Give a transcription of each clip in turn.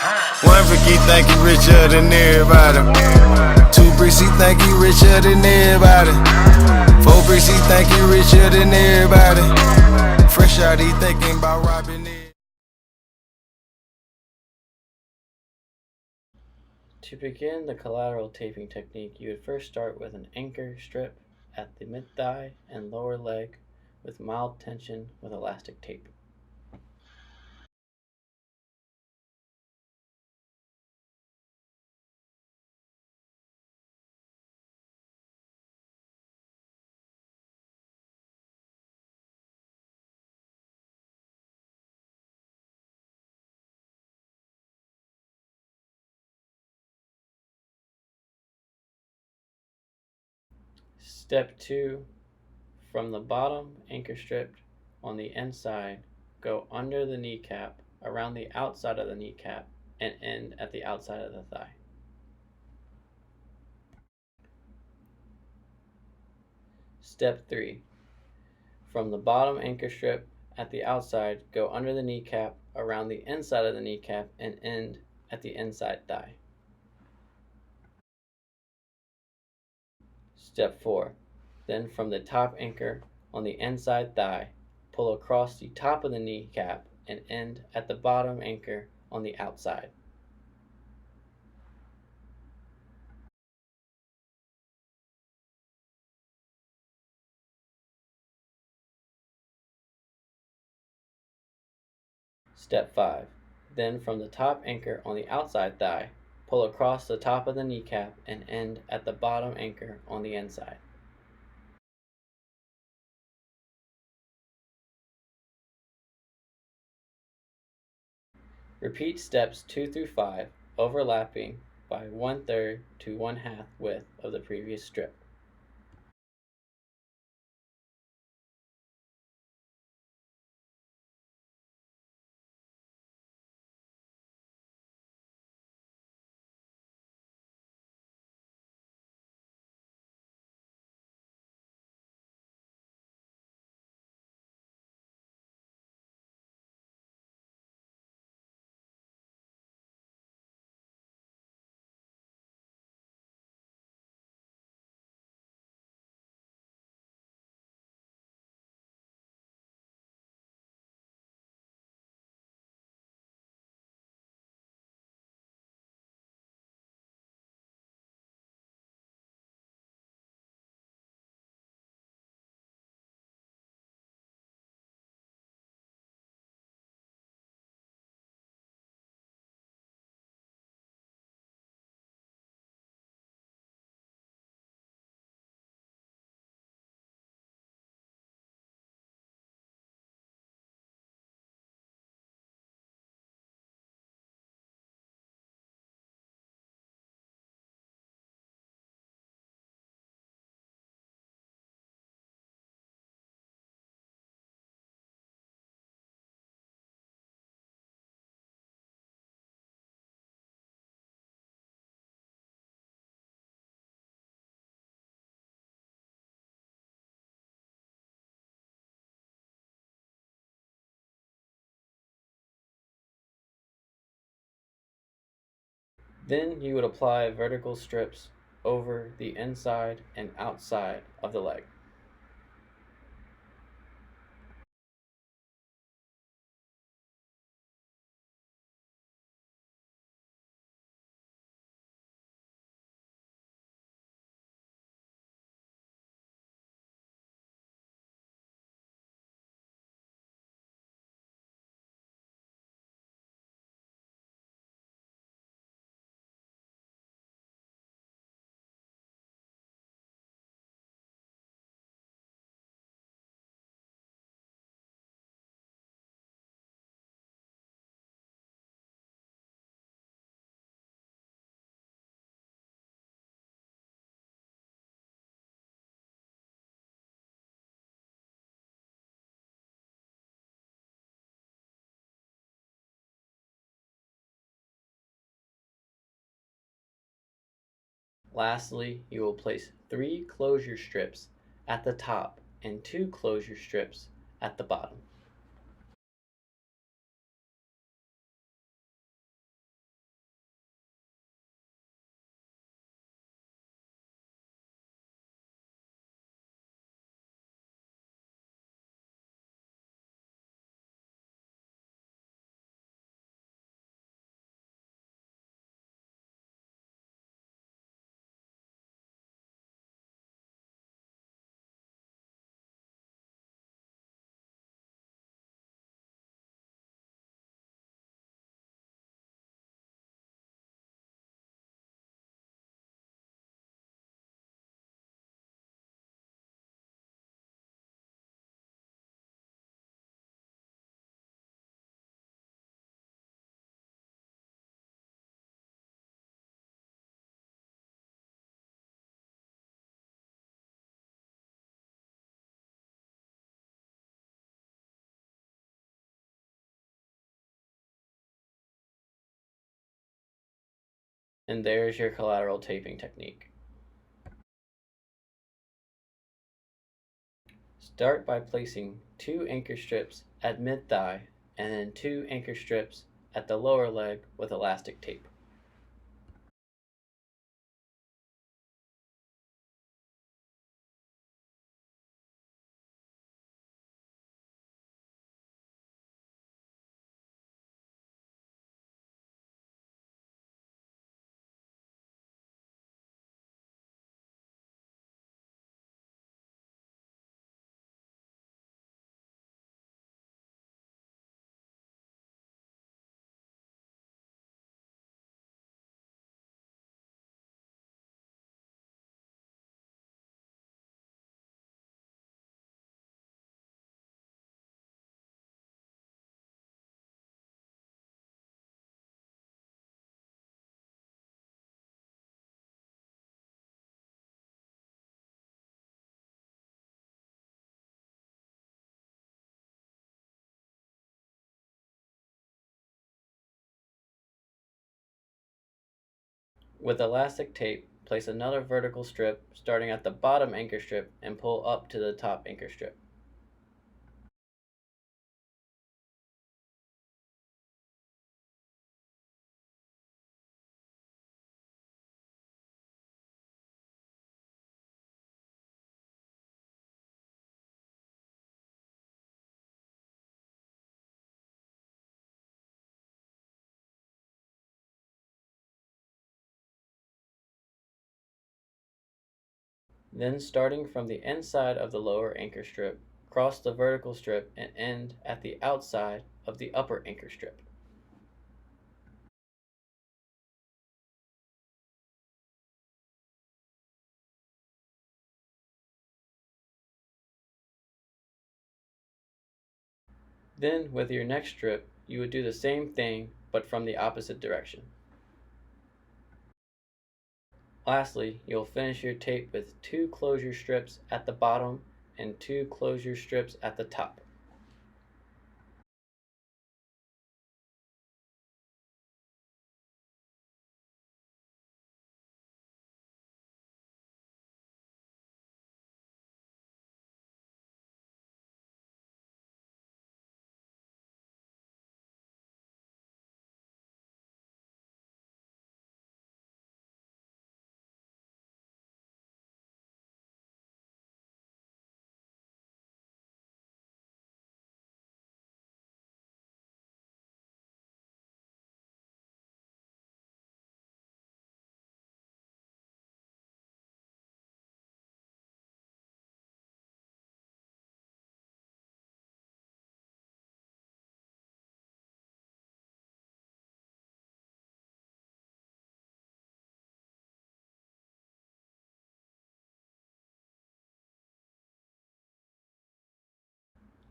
One brick, he think he richer than everybody. Two bricks, he think he richer than everybody. Four bricks, he think he richer than everybody. Fresh out, he thinking about robbing it. To begin the collateral taping technique, you would first start with an anchor strip at the mid-thigh and lower leg with mild tension with elastic tape. Step 2. From the bottom anchor strip on the inside, go under the kneecap, around the outside of the kneecap, and end at the outside of the thigh. Step 3. From the bottom anchor strip at the outside, go under the kneecap, around the inside of the kneecap, and end at the inside thigh. Step 4. Then from the top anchor on the inside thigh, pull across the top of the kneecap and end at the bottom anchor on the outside. Step 5. Then from the top anchor on the outside thigh, pull across the top of the kneecap and end at the bottom anchor on the inside. Repeat steps 2 through 5, overlapping by 1/3 to 1/2 width of the previous strip. Then you would apply vertical strips over the inside and outside of the leg. Lastly, you will place 3 closure strips at the top and 2 closure strips at the bottom. And there's your collateral taping technique. Start by placing 2 anchor strips at mid-thigh and then 2 anchor strips at the lower leg with elastic tape. With elastic tape, place another vertical strip starting at the bottom anchor strip and pull up to the top anchor strip. Then starting from the inside of the lower anchor strip, cross the vertical strip and end at the outside of the upper anchor strip. Then with your next strip, you would do the same thing but from the opposite direction. Lastly, you'll finish your tape with 2 closure strips at the bottom and 2 closure strips at the top.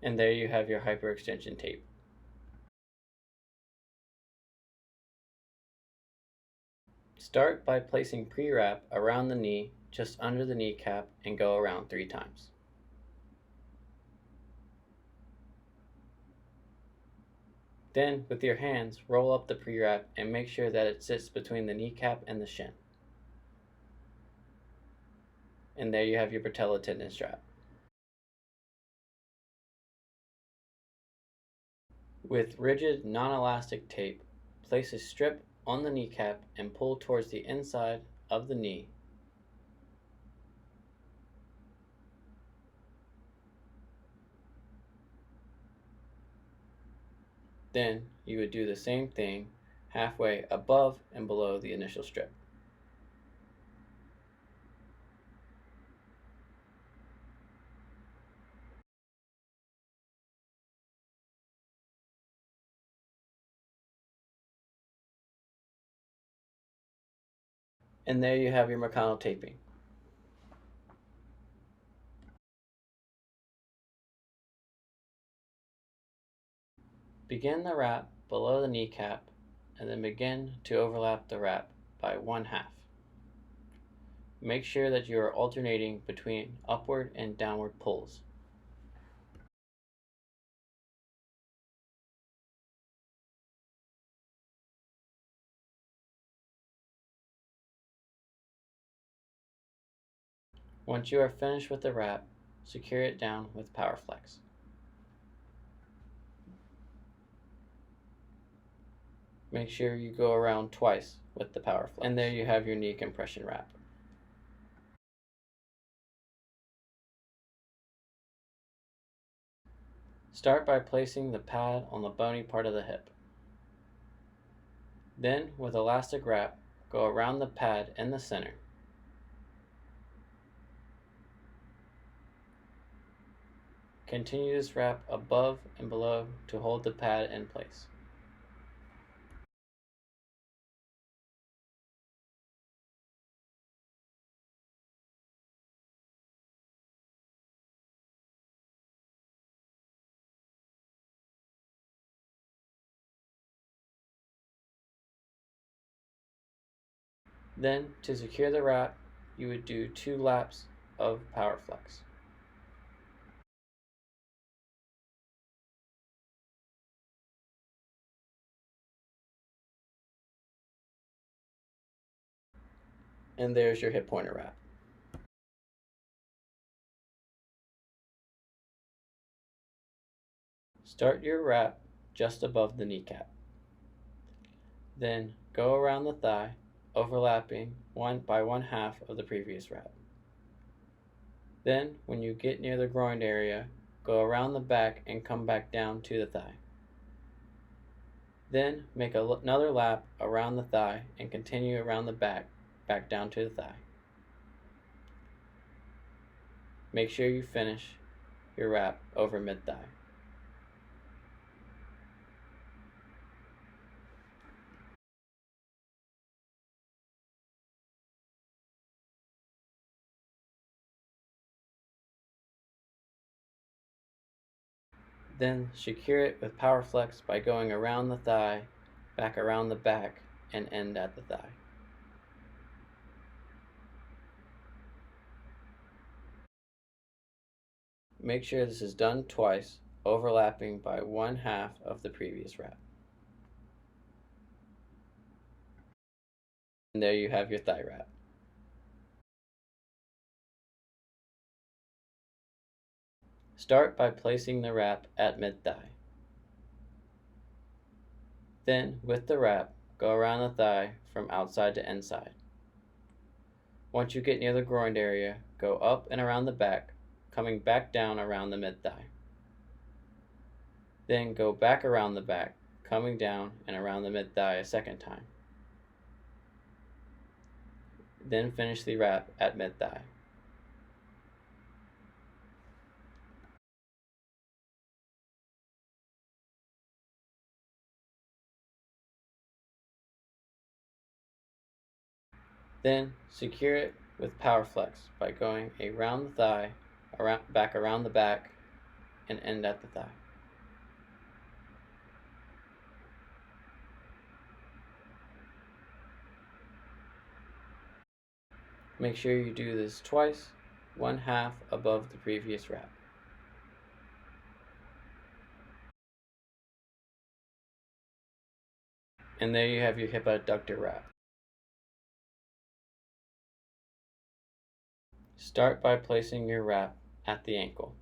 And there you have your hyperextension tape. Start by placing pre-wrap around the knee, just under the kneecap, and go around 3 times. Then, with your hands, roll up the pre-wrap and make sure that it sits between the kneecap and the shin. And there you have your patella tendon strap. With rigid, non-elastic tape, place a strip on the kneecap and pull towards the inside of the knee. Then you would do the same thing halfway above and below the initial strip. And there you have your McConnell taping. Begin the wrap below the kneecap and then begin to overlap the wrap by 1/2. Make sure that you are alternating between upward and downward pulls. Once you are finished with the wrap, secure it down with PowerFlex. Make sure you go around twice with the PowerFlex. And there you have your knee compression wrap. Start by placing the pad on the bony part of the hip. Then, with elastic wrap, go around the pad in the center. Continue this wrap above and below to hold the pad in place. Then, to secure the wrap, you would do 2 laps of PowerFlex. And there's your hip pointer wrap. Start your wrap just above the kneecap. Then go around the thigh, overlapping by 1/2 of the previous wrap. Then, when you get near the groin area, go around the back and come back down to the thigh. Then make another lap around the thigh and continue around the back down to the thigh. Make sure you finish your wrap over mid-thigh. Then secure it with PowerFlex by going around the thigh, back around the back, and end at the thigh. Make sure this is done twice, overlapping by 1/2 of the previous wrap. And there you have your thigh wrap. Start by placing the wrap at mid-thigh. Then, with the wrap, go around the thigh from outside to inside. Once you get near the groin area, go up and around the back, coming back down around the mid-thigh. Then go back around the back, coming down and around the mid-thigh a second time. Then finish the wrap at mid-thigh. Then secure it with PowerFlex by going around the thigh, back around the back, and end at the thigh. Make sure you do this twice, 1/2 above the previous wrap. And there you have your hip adductor wrap. Start by placing your wrap at the ankle.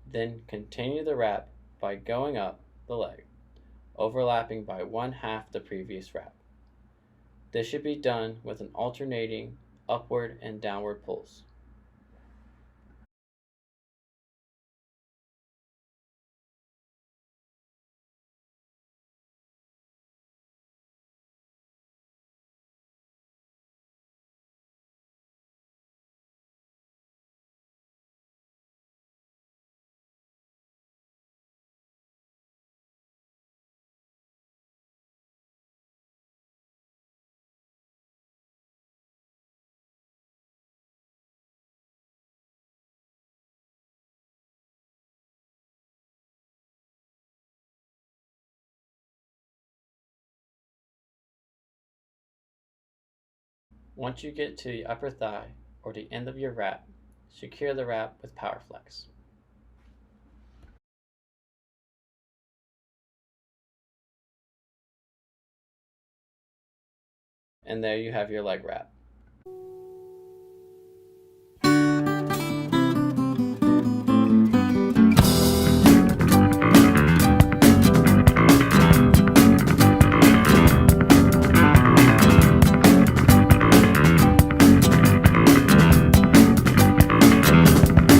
Then continue the wrap by going up the leg, overlapping by 1/2 the previous wrap. This should be done with an alternating upward and downward pulse. Once you get to the upper thigh or the end of your wrap, secure the wrap with PowerFlex. And there you have your leg wrap.